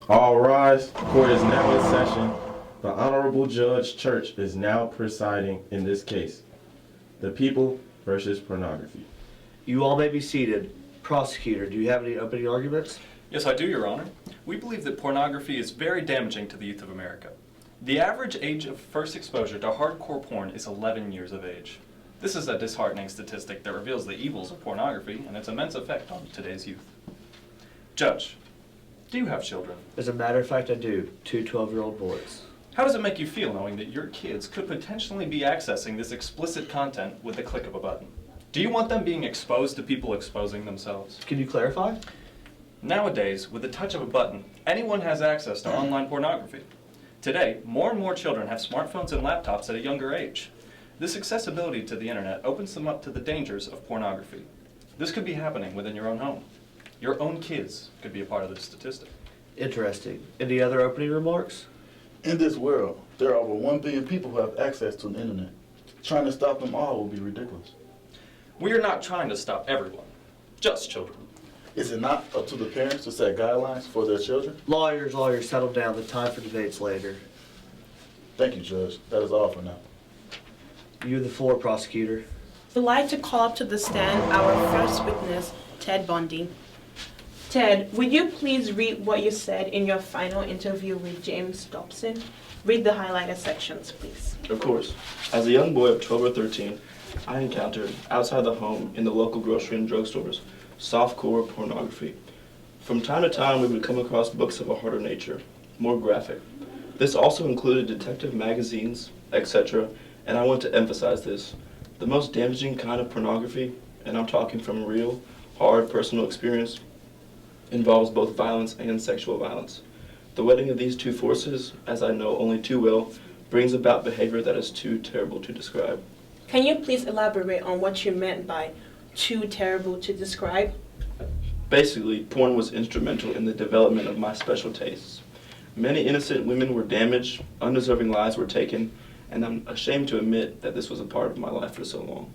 All rise. The court is now in session. The Honorable Judge Church is now presiding in this case. The People versus Pornography. You all may be seated. Prosecutor, do you have any opening arguments? Yes, I do, Your Honor. We believe that pornography is very damaging to the youth of America. The average age of first exposure to hardcore porn is 11 years of age. This is a disheartening statistic that reveals the evils of pornography and its immense effect on today's youth. Judge, do you have children? As a matter of fact, I do. Two 12-year-old boys. How does it make you feel knowing that your kids could potentially be accessing this explicit content with the click of a button? Do you want them being exposed to people exposing themselves? Can you clarify? Nowadays, with the touch of a button, anyone has access to online pornography. Today, more and more children have smartphones and laptops at a younger age. This accessibility to the internet opens them up to the dangers of pornography. This could be happening within your own home. Your own kids could be a part of this statistic. Interesting. Any other opening remarks? In this world, there are over 1 billion people who have access to the internet. Trying to stop them all will be ridiculous. We are not trying to stop everyone, just children. Is it not up to the parents to set guidelines for their children? Lawyers, settle down. The time for debates later. Thank you, Judge. That is all for now. You have the floor, prosecutor. We'd like to call up to the stand our first witness, Ted Bundy. Ted, would you please read what you said in your final interview with James Dobson? Read the highlighted sections, please. Of course. As a young boy of 12 or 13, I encountered, outside the home, in the local grocery and drugstores, softcore pornography. From time to time, we would come across books of a harder nature, more graphic. This also included detective magazines, etc., and I want to emphasize this. The most damaging kind of pornography, and I'm talking from real, hard personal experience, involves both violence and sexual violence. The wedding of these two forces, as I know only too well, brings about behavior that is too terrible to describe. Can you please elaborate on what you meant by too terrible to describe? Basically, porn was instrumental in the development of my special tastes. Many innocent women were damaged, undeserving lives were taken, and I'm ashamed to admit that this was a part of my life for so long.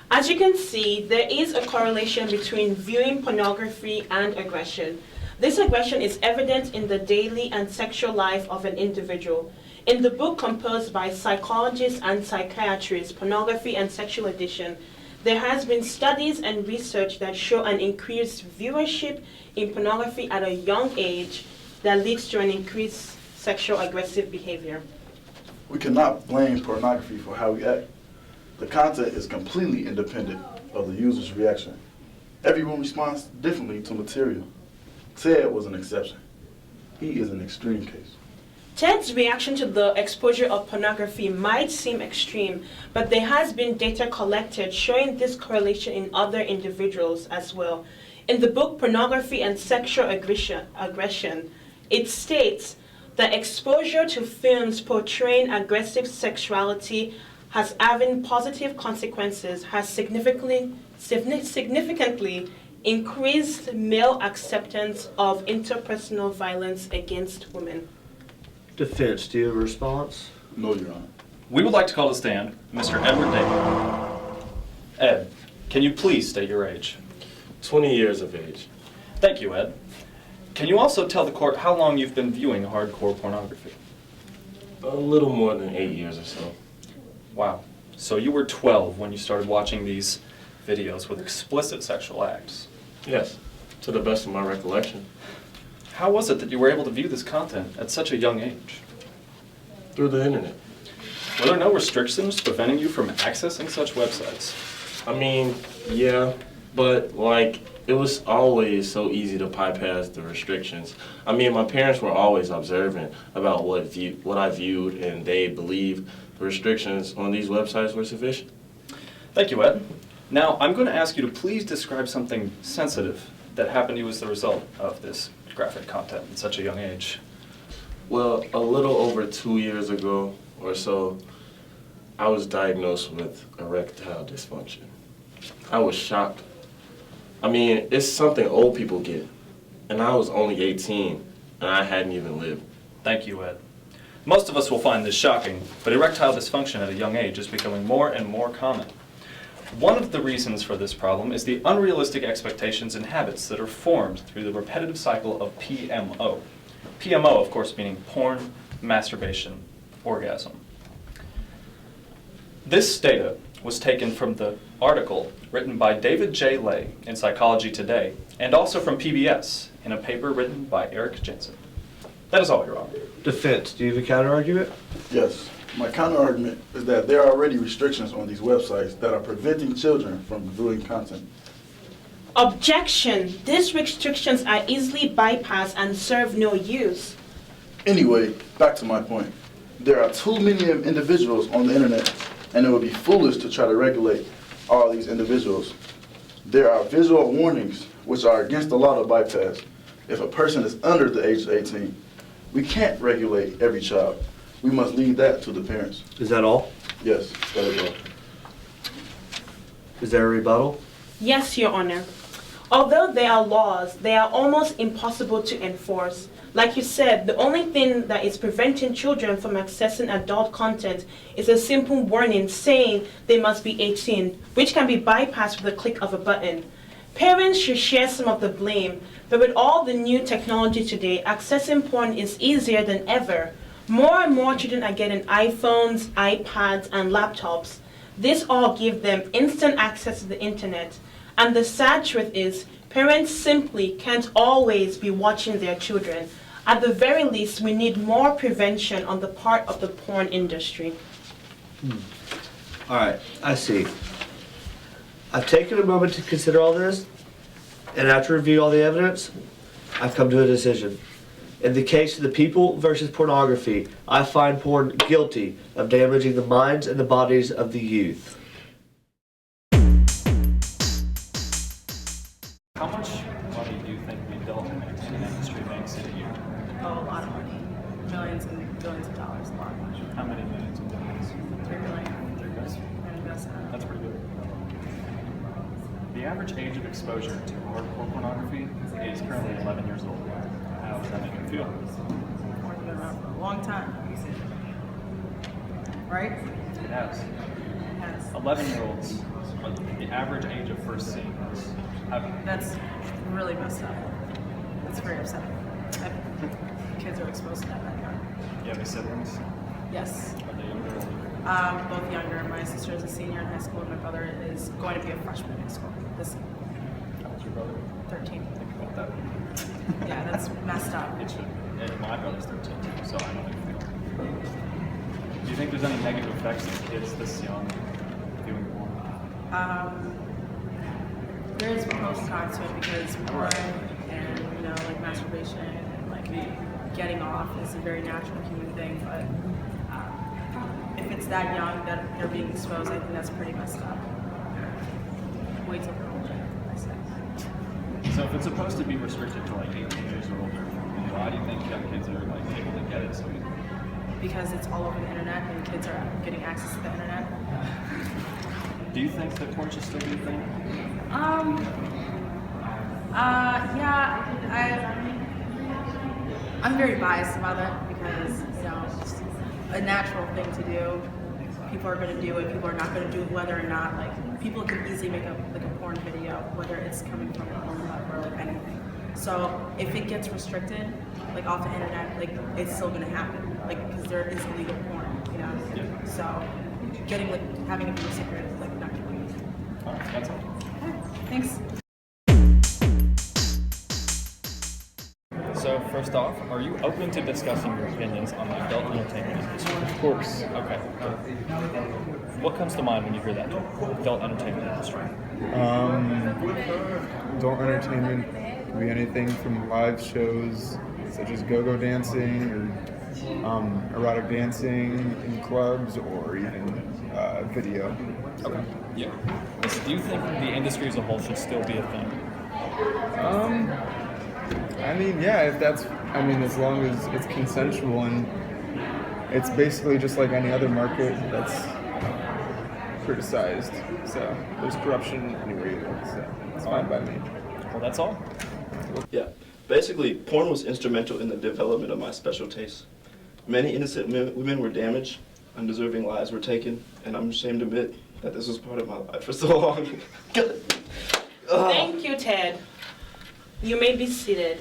As you can see, there is a correlation between viewing pornography and aggression. This aggression is evident in the daily and sexual life of an individual. In the book composed by psychologists and psychiatrists, Pornography and Sexual Addiction, there has been studies and research that show an increased viewership in pornography at a young age that leads to an increased sexual aggressive behavior. We cannot blame pornography for how we act. The content is completely independent of the user's reaction. Everyone responds differently to material. Ted was an exception. He is an extreme case. Ted's reaction to the exposure of pornography might seem extreme, but there has been data collected showing this correlation in other individuals as well. In the book Pornography and Sexual Aggression, it states that exposure to films portraying aggressive sexuality has having positive consequences, has significantly increased male acceptance of interpersonal violence against women. Defense, do you have a response? No, Your Honor. We would like to call to stand Mr. Edward David. Ed, can you please state your age? 20 years of age. Thank you, Ed. Can you also tell the court how long you've been viewing hardcore pornography? A little more than 8 years or so. Wow. So you were 12 when you started watching these videos with explicit sexual acts. Yes, to the best of my recollection. How was it that you were able to view this content at such a young age? Through the internet. Were there no restrictions preventing you from accessing such websites? I mean, yeah, but it was always so easy to bypass the restrictions. I mean, my parents were always observant about what I viewed, and they believed the restrictions on these websites were sufficient. Thank you, Ed. Now, I'm going to ask you to please describe something sensitive that happened to you as the result of this graphic content at such a young age. Well, a little over 2 years ago or so, I was diagnosed with erectile dysfunction. I was shocked. I mean, it's something old people get, and I was only 18, and I hadn't even lived. Thank you, Ed. Most of us will find this shocking, but erectile dysfunction at a young age is becoming more and more common. One of the reasons for this problem is the unrealistic expectations and habits that are formed through the repetitive cycle of PMO. PMO, of course, meaning porn, masturbation, orgasm. This data was taken from the article written by David J. Lay in Psychology Today, and also from PBS in a paper written by Eric Jensen. That is all, Your Honor. Defense, do you have a counter-argument? Yes. My counter-argument is that there are already restrictions on these websites that are preventing children from viewing content. Objection. These restrictions are easily bypassed and serve no use. Anyway, back to my point. There are too many individuals on the internet, and it would be foolish to try to regulate all these individuals. There are visual warnings, which are against the law to bypass if a person is under the age of 18. We can't regulate every child. We must leave that to the parents. Is that all? Yes, that is all. Is there a rebuttal? Yes, Your Honor. Although there are laws, they are almost impossible to enforce. Like you said, the only thing that is preventing children from accessing adult content is a simple warning saying they must be 18, which can be bypassed with a click of a button. Parents should share some of the blame, but with all the new technology today, accessing porn is easier than ever. More and more children are getting iPhones, iPads, and laptops. This all gives them instant access to the internet. And the sad truth is, parents simply can't always be watching their children. At the very least, we need more prevention on the part of the porn industry. All right, I see. I've taken a moment to consider all this, and after reviewing all the evidence, I've come to a decision. In the case of the people versus pornography, I find porn guilty of damaging the minds and the bodies of the youth. How much money do you think the adult entertainment industry makes in a year? Oh, a lot of money. Millions and billions of dollars, a lot of money. How many millions of dollars? 3 billion. 3 billion. And investment. That's pretty good. The average age of exposure to hardcore pornography is currently 11 years old. How does that make you feel? Porn's been around for a long time. Right? It has. It has. 11-year-olds, the average age of first seeing this. That's really messed up. That's very upsetting. Kids are exposed to that young. You have any siblings? Yes. Are they younger or older? Both younger. My sister is a senior in high school, and my brother is going to be a freshman in high school. This How old's your brother? 13. Think about that. Yeah, that's messed up. It should. And my brother's 13 too, so I know how you feel. Do you think there's any negative effects of kids this young viewing porn? There is pros and cons to it because porn and like masturbation and like getting off is a very natural human thing. But if it's that young that they're being exposed, I think that's pretty messed up. Wait till they're older, I say. So if it's supposed to be restricted to like 18 years or older, why do you think young kids are like able to get it so easily? Because it's all over the internet and kids are getting access to the internet. Do you think that porn should still be a thing? Yeah, I'm very biased about it because, it's a natural thing to do. People are going to do it, people are not going to do it, whether or not, like, people can easily make a porn video, whether it's coming from a porn hub or like anything. So if it gets restricted, like off the internet, like it's still going to happen, like, because there is illegal porn, Yeah. So having it be a secret is like not going to be. Alright, that's all. Thanks. So first off, are you open to discussing your opinions on the adult entertainment industry? Of course. Okay. What comes to mind when you hear that term? Adult entertainment industry. Adult entertainment can be anything from live shows such as go-go dancing or erotic dancing in clubs or even video. Okay. Yeah. Do you think the industry as a whole should still be a thing? As long as it's consensual and it's basically just like any other market that's criticized. So there's corruption anywhere you look, so it's fine by me. Well, that's all. Yeah, basically, porn was instrumental in the development of my special tastes. Many innocent women were damaged, undeserving lives were taken, and I'm ashamed to admit that this was part of my life for so long. Thank you, Ted. You may be seated.